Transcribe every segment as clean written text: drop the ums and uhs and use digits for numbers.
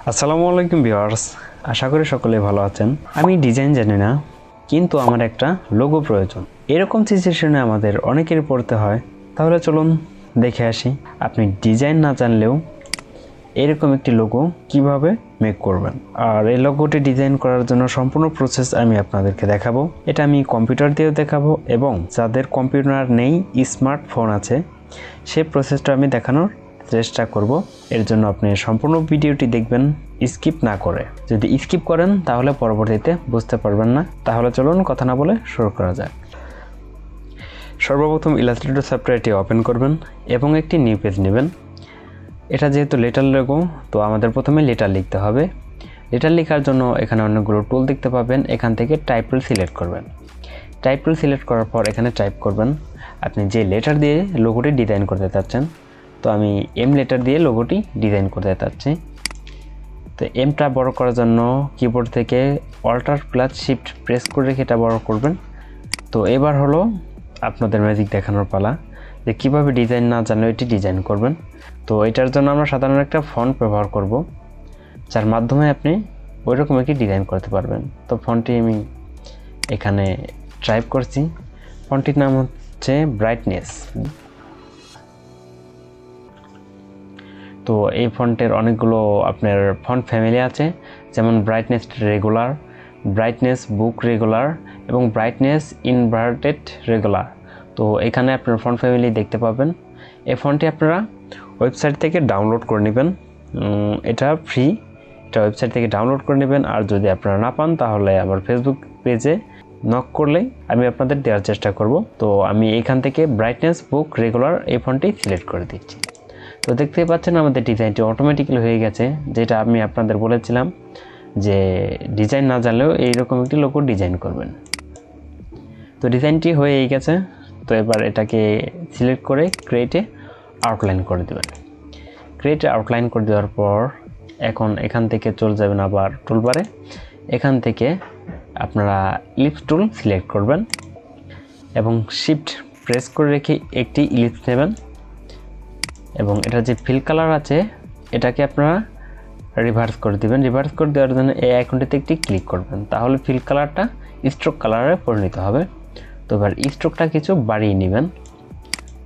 আসসালামু আলাইকুম ভিউয়ার্স, আশা করি সকলেই ভালো আছেন। আমি ডিজাইন জানি না, কিন্তু আমার একটা লোগো প্রয়োজন। এরকম সিচুয়েশনে আমাদের অনেকেরই পড়তে হয়। তাহলে চলুন দেখে আসি আপনি ডিজাইন না জানলেও এরকম একটি লোগো কিভাবে মেক করবেন। আর এই লোগোটি ডিজাইন করার জন্য সম্পূর্ণ প্রসেস আমি আপনাদেরকে দেখাবো। এটা আমি কম্পিউটার দিয়েও দেখাবো এবং যাদের কম্পিউটার নেই, স্মার্টফোন আছে, সেই প্রসেসটা আমি দেখানোর চেষ্টা করব। এর জন্য আপনি সম্পূর্ণ ভিডিওটি দেখবেন স্কিপ না করে। যদি স্কিপ করেন তাহলে পরবর্তীতে বুঝতে পারবেন না। তাহলে চলুন কথা না বলে শুরু করা যাক। সর্বপ্রথম ইলাস্ট্রেটর সফটওয়্যারটি ওপেন করবেন এবং একটি নিউ পেজ নেবেন। এটা যেহেতু লেটার লোগো, তো আমাদের প্রথমে লেটার লিখতে হবে। লেটার লেখার জন্য এখানে অনেকগুলো টুল দেখতে পাবেন। এখান থেকে টাইপ টুল সিলেক্ট করবেন। টাইপ টুল সিলেক্ট করার পর এখানে টাইপ করবেন আপনি যে লেটার দিয়ে লোগোটি ডিজাইন করতে চাচ্ছেন। তো আমি এম লেটার দিয়ে লোগোটি ডিজাইন করতে চাচ্ছি। তো এমটা বড় করার জন্য কিবোর্ড থেকে Alt+Shift প্রেস করে রেখে এটা বড় করবেন। তো এবার হলো আপনাদের ম্যাজিক দেখানোর পালা, যে কীভাবে ডিজাইন না জানলেও এটি ডিজাইন করবেন। তো এটার জন্য আমরা সাধারণত একটা ফন্ট ব্যবহার করব, যার মাধ্যমে আপনি ওইরকম একটি ডিজাইন করতে পারবেন। তো ফন্টটি আমি এখানে টাইপ করছি। ফন্টটির নাম হচ্ছে ব্রাইটনেস। তো এই ফন্টের অনেকগুলো আপনার ফন্ট ফ্যামিলি আছে, যেমন ব্রাইটনেস রেগুলার, ব্রাইটনেস বুক রেগুলার এবং ব্রাইটনেস ইনভার্টেড রেগুলার। তো এখানে আপনার ফন্ট ফ্যামিলি দেখতে পাবেন। এই ফন্টটি আপনারা ওয়েবসাইট থেকে ডাউনলোড করে নেবেন। এটা ফ্রি, এটা ওয়েবসাইট থেকে ডাউনলোড করে নেবেন। আর যদি আপনারা না পান তাহলে আমার ফেসবুক পেজে নক করলেই আমি আপনাদের দেওয়ার চেষ্টা করব। তো আমি এখান থেকে ব্রাইটনেস বুক রেগুলার এই ফন্টটি সিলেক্ট করে দিচ্ছি। তো দেখতে পাচ্ছেন আমাদের ডিজাইনটি অটোমেটিক্যালি হয়ে গেছে, যেটা আমি আপনাদের বলেছিলাম যে ডিজাইন না জানলেও এইরকম একটি লোগো ডিজাইন করবেন। তো ডিজাইনটি হয়েই গেছে। তো এবার এটাকে সিলেক্ট করে ক্রিয়েটে আউটলাইন করে দেবেন। ক্রিয়েটে আউটলাইন করে দেওয়ার পর এখন এখান থেকে চলে যাবেন আবার টুলবারে। এখান থেকে আপনারা ইলিপস টুল সিলেক্ট করবেন এবং শিফট প্রেস করে রেখে একটি ইলিপস নেবেন এবং এটা যে ফিল কালার আছে এটাকে আপনারা রিভার্স করে দিবেন। রিভার্স করে দেওয়ার জন্য এই আইকনটিতে একটি ক্লিক করবেন, তাহলে ফিল কালারটা স্ট্রোক কালারে পরিণত হবে। তো এবার স্ট্রোকটা কিছু বাড়িয়ে নেবেন।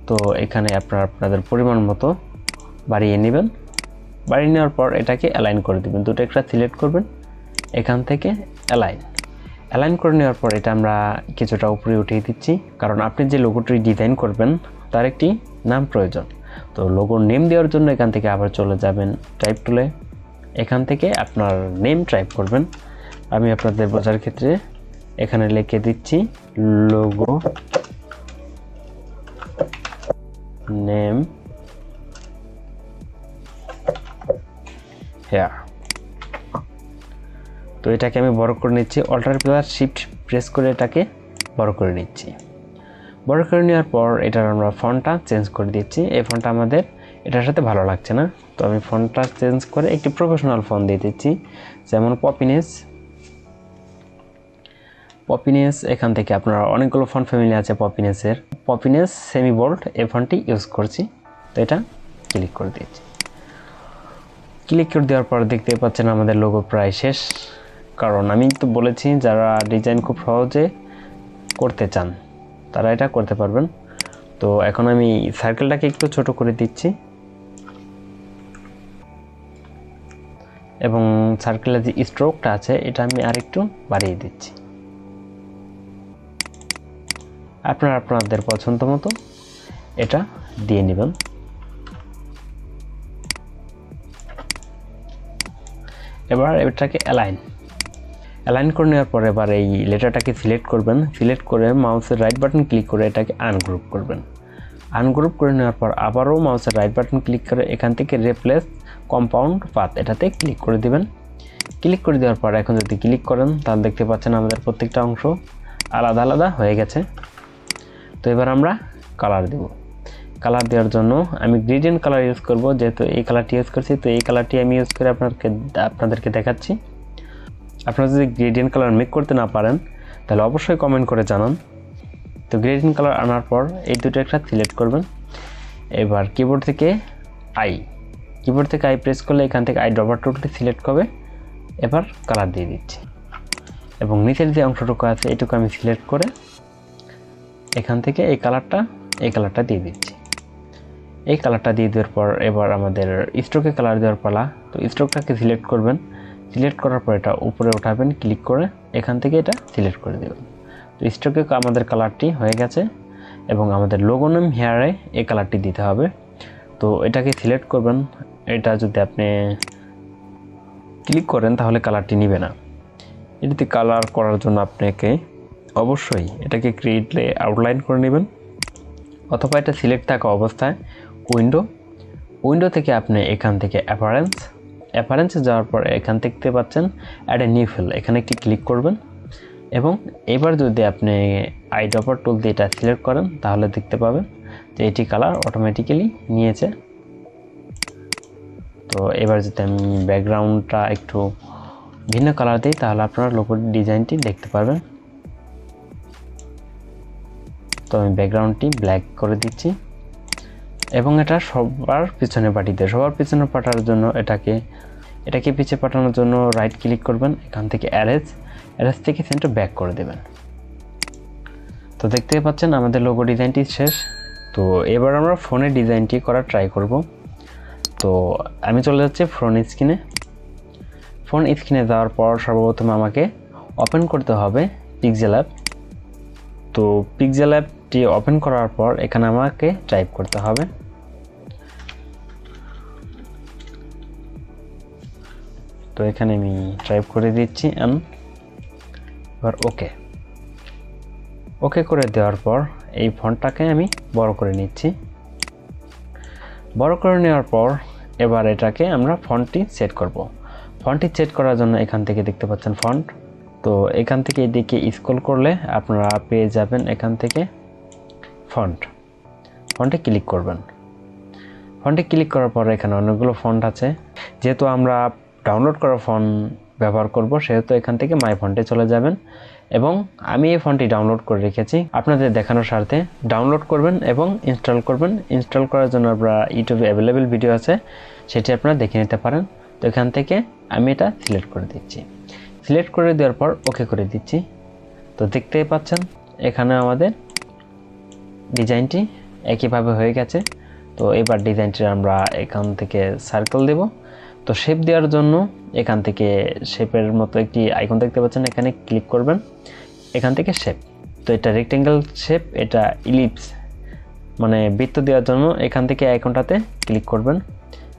তো এখানে আপনারা আপনাদের পরিমাণ মতো বাড়িয়ে নেবেন। বাড়িয়ে নেওয়ার পর এটাকে অ্যালাইন করে দিবেন। দুটো একটা সিলেক্ট করবেন, এখান থেকে অ্যালাইন করে নেওয়ার পর এটা আমরা কিছুটা উপরে উঠিয়ে দিচ্ছি, কারণ আপনি যে লোগোটি ডিজাইন করবেন তার একটি নাম প্রয়োজন। তো লোগোর নেম দেওয়ার জন্য এখান থেকে আবার চলে যাবেন টাইপ টুলে। এখান থেকে আপনার নেম টাইপ করবেন। আমি আপনাদের বোঝার ক্ষেত্রে এখানে লিখে দিচ্ছি লোগো নেম হেয়ার। তো এটাকে আমি বড় করে নিচ্ছি। Alt+Shift প্রেস করে এটাকে বড় করে নিচ্ছি। বড় করে নেওয়ার পর এটার আমরা ফন্টটা চেঞ্জ করে দিচ্ছি। এই ফন্টটা আমাদের এটার সাথে ভালো লাগছে না, তো আমি ফন্টটা চেঞ্জ করে একটি প্রফেশনাল ফন্ট দিয়ে দিচ্ছি, যেমন পপিনেস। এখান থেকে আপনারা অনেকগুলো ফন্ট ফ্যামিলি আছে পপিনেস সেমি বোল্ড এই ফন্টটি ইউজ করছি। তো এটা ক্লিক করে দিচ্ছি। ক্লিক করে দেওয়ার পর দেখতে পাচ্ছেন আমাদের লোগো প্রায় শেষ। কারণ আমি তো বলেছি যারা ডিজাইন খুব সহজে করতে চান তারা এটা করতে পারবেন। তো এখন আমি সার্কেলটাকে একটু ছোট করে দিচ্ছি এবং সার্কেলের যে স্ট্রোকটা আছে এটা আমি আরেকটু বাড়িয়ে দিচ্ছি। আপনারা আপনাদের পছন্দ মতো এটা দিয়ে নেবেন। এবার এটাকে অ্যালাইন করে নেওয়ার পরে এবার এই লেটারটাকে সিলেক্ট করবেন। সিলেক্ট করে মাউসের রাইট বাটন ক্লিক করে এটাকে আনগ্রুপ করবেন। আনগ্রুপ করে নেওয়ার পর আবারও মাউসের রাইট বাটন ক্লিক করে এখান থেকে রিপ্লেস কম্পাউন্ড পাথ এটাতে ক্লিক করে দিবেন। ক্লিক করে দেওয়ার পর এখন যদি ক্লিক করেন তাহলে দেখতে পাচ্ছেন আমাদের প্রত্যেকটা অংশ আলাদা আলাদা হয়ে গেছে। তো এবার আমরা কালার দেব। কালার দেওয়ার জন্য আমি গ্রেডিয়েন্ট কালার ইউজ করব, যেহেতু এই কালারটি ইউজ করছি। তো এই কালারটি আমি ইউজ করে আপনাদেরকে দেখাচ্ছি। আপনারা যদি গ্রেডিয়েন্ট কালার মেক করতে না পারেন তাহলে অবশ্যই কমেন্ট করে জানান। তো গ্রেডিয়েন্ট কালার আনার পর এই দুটো একটা সিলেক্ট করবেন। এবার কিবোর্ড থেকে কিবোর্ড থেকে আই প্রেস করলে এখান থেকে আই ড্রপার টুলটি সিলেক্ট হবে। এবার কালার দিয়ে দিচ্ছি এবং নিচের যে অংশটুকু আছে এটুকু আমি সিলেক্ট করে এখান থেকে এই কালারটা দিয়ে দিচ্ছি। এই কালারটা দিয়ে দেওয়ার পর এবার আমাদের স্ট্রোকে কালার দেওয়ার পালা। তো স্ট্রোকটাকে সিলেক্ট করবেন, সিলেক্ট করার পর এটা উপরে উঠাবেন, ক্লিক করে এখান থেকে এটা সিলেক্ট করে দেবেন। তো স্ট্রোকে আমাদের কালারটি হয়ে গেছে এবং আমাদের লোগো নেম হেয়ারে এই কালারটি দিতে হবে। তো এটাকে সিলেক্ট করবেন, এটা যদি আপনি ক্লিক করেন তাহলে কালারটি নিবে না। এটিতে কালার করার জন্য আপনাকে অবশ্যই এটাকে ক্রিয়েটলি আউটলাইন করে নেবেন, অথবা এটা সিলেক্ট থাকা অবস্থায় উইন্ডো থেকে আপনি এখান থেকে অ্যাপারেন্সে যাওয়ার পর এখান দেখতে পাচ্ছেন অ্যাড এ নিউ ফিল, এখানে একটি ক্লিক করবেন এবং এবার যদি আপনি আই ড্রপার টুল দিয়ে এটা সিলেক্ট করেন তাহলে দেখতে পাবেন যে এটি কালার অটোমেটিক্যালি নিয়েছে। তো এবার যদি আমি ব্যাকগ্রাউন্ডটা একটু ভিন্ন কালার দিই তাহলে আপনারা লোগোর ডিজাইনটি দেখতে পারবেন। তো আমি ব্যাকগ্রাউন্ডটি ব্ল্যাক করে দিচ্ছি এবং এটা সবার পিছনে পাঠার জন্য এটাকে পিছে পাঠানোর জন্য রাইট ক্লিক করবেন, এখান থেকে অ্যারেজ থেকে সেন্টার ব্যাক করে দেবেন। তো দেখতে পাচ্ছেন আমাদের লোগো ডিজাইনটি শেষ। তো এবার আমরা ফোনের ডিজাইনটি করার ট্রাই করব। তো আমি চলে যাচ্ছি ফোন স্ক্রিনে যাওয়ার পর সর্বপ্রথম আমাকে ওপেন করতে হবে পিক্সেল অ্যাপ। তো পিক্সেল অ্যাপটি ওপেন করার পর এখানে আমাকে টাইপ করতে হবে। তো এখানে আমি টাইপ করে দিচ্ছি এবার ওকে করে দেওয়ার পর এই ফন্টটাকে আমি বড় করে নিচ্ছি। বড় করে নেওয়ার পর এবার এটাকে আমরা ফন্টটি সেট করব। ফন্টটি সেট করার জন্য এখান থেকে দেখতে পাচ্ছেন ফন্ট। তো এখান থেকে এদিকে স্ক্রল করলে আপনারা পেয়ে যাবেন এখান থেকে ফন্টে ক্লিক করবেন। ফন্টে ক্লিক করার পর এখানে অনেকগুলো ফন্ট আছে, যেহেতু আমরা ডাউনলোড করা ফন্ট ব্যবহার করব সেহেতু এখান থেকে মাই ফন্টে চলে যাবেন এবং আমি এই ফন্টটি ডাউনলোড করে রেখেছি আপনাদের দেখানোর স্বার্থে। ডাউনলোড করবেন এবং ইনস্টল করার জন্য আপনারা ইউটিউবে অ্যাভেলেবেল ভিডিও আছে, সেটি আপনারা দেখে নিতে পারেন। তো এখান থেকে আমি এটা সিলেক্ট করে দিচ্ছি। সিলেক্ট করে দেওয়ার পর ওকে করে দিচ্ছি। তো দেখতেই পাচ্ছেন এখানে আমাদের ডিজাইনটি একইভাবে হয়ে গেছে। তো এবার ডিজাইনটি আমরা এখান থেকে সার্কেল দেব। তো শেপ দেওয়ার জন্য এখান থেকে শেপের মতো একটি আইকন দেখতে পাচ্ছেন, এখানে ক্লিক করবেন, এখান থেকে শেপ। তো এটা রেক্টেঙ্গেল শেপ, এটা ইলিপস মানে বৃত্ত দেওয়ার জন্য এখান থেকে আইকনটাতে ক্লিক করবেন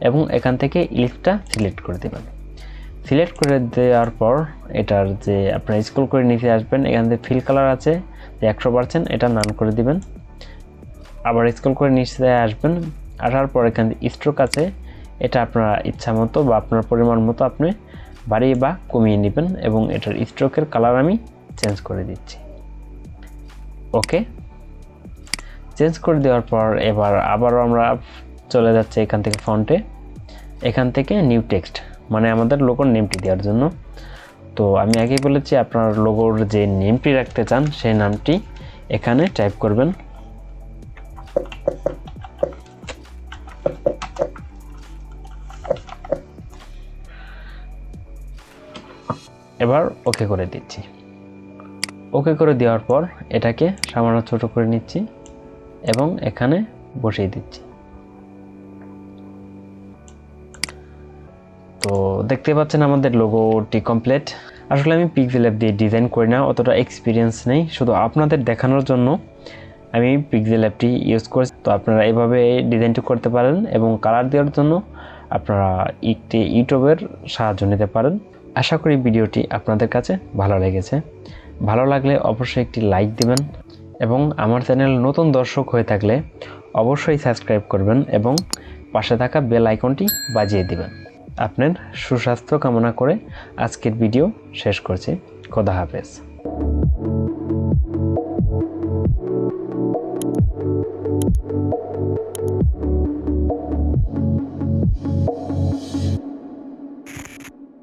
এবং এখান থেকে ইলিপসটা সিলেক্ট করে দেবেন। সিলেক্ট করে দেওয়ার পর এটার যে আপনারা স্ক্রল করে নিচে আসবেন, এখান থেকে ফিল কালার আছে যে 100%, এটা নান করে দিবেন। আবার স্ক্রল করে নিচে আসবেন, আসার পর এখান থেকে স্ট্রোক আছে, এটা আপনার ইচ্ছা মতো বা আপনার পরিমাণ মতো আপনি বাড়িয়ে বা কমিয়ে নেবেন এবং এটার স্ট্রোকের কালার আমি চেঞ্জ করে দিচ্ছি। ওকে চেঞ্জ করে দেওয়ার পর এবার আবারও আমরা চলে যাচ্ছি এখান থেকে ফন্টে, এখান থেকে নিউ টেক্সট মানে আমাদের লোগোর নেমটি দেওয়ার জন্য। তো আমি আগেই বলেছি আপনার লোগোর যে নেমটি রাখতে চান সেই নামটি এখানে টাইপ করবেন। এবার ওকে করে দিচ্ছি। ওকে করে দেওয়ার পর এটাকে সামান্য ছোট করে নিচ্ছি এবং এখানে বসিয়ে দিচ্ছি। তো দেখতে পাচ্ছেন আমাদের লোগোটি কমপ্লিট। আসলে আমি পিক্সেল অ্যাপ দিয়ে ডিজাইন করি না, অতটা এক্সপিরিয়েন্স নেই, শুধু আপনাদের দেখানোর জন্য আমি পিক্সেল অ্যাপটি ইউজ করি। তো আপনারা এইভাবে ডিজাইনটি করতে পারেন এবং কালার দেওয়ার জন্য আপনারা একটি ইউটিউবের সাহায্য নিতে পারেন। আশা করি ভিডিওটি আপনাদের কাছে ভালো লেগেছে। ভালো লাগলে অবশ্যই একটি লাইক দিবেন এবং আমার চ্যানেল নতুন দর্শক হয়ে থাকলে অবশ্যই সাবস্ক্রাইব করবেন এবং পাশে থাকা বেল আইকনটি বাজিয়ে দিবেন। আপনার সুস্বাস্থ্য কামনা করে আজকের ভিডিও শেষ করছি। খোদা হাফেজ।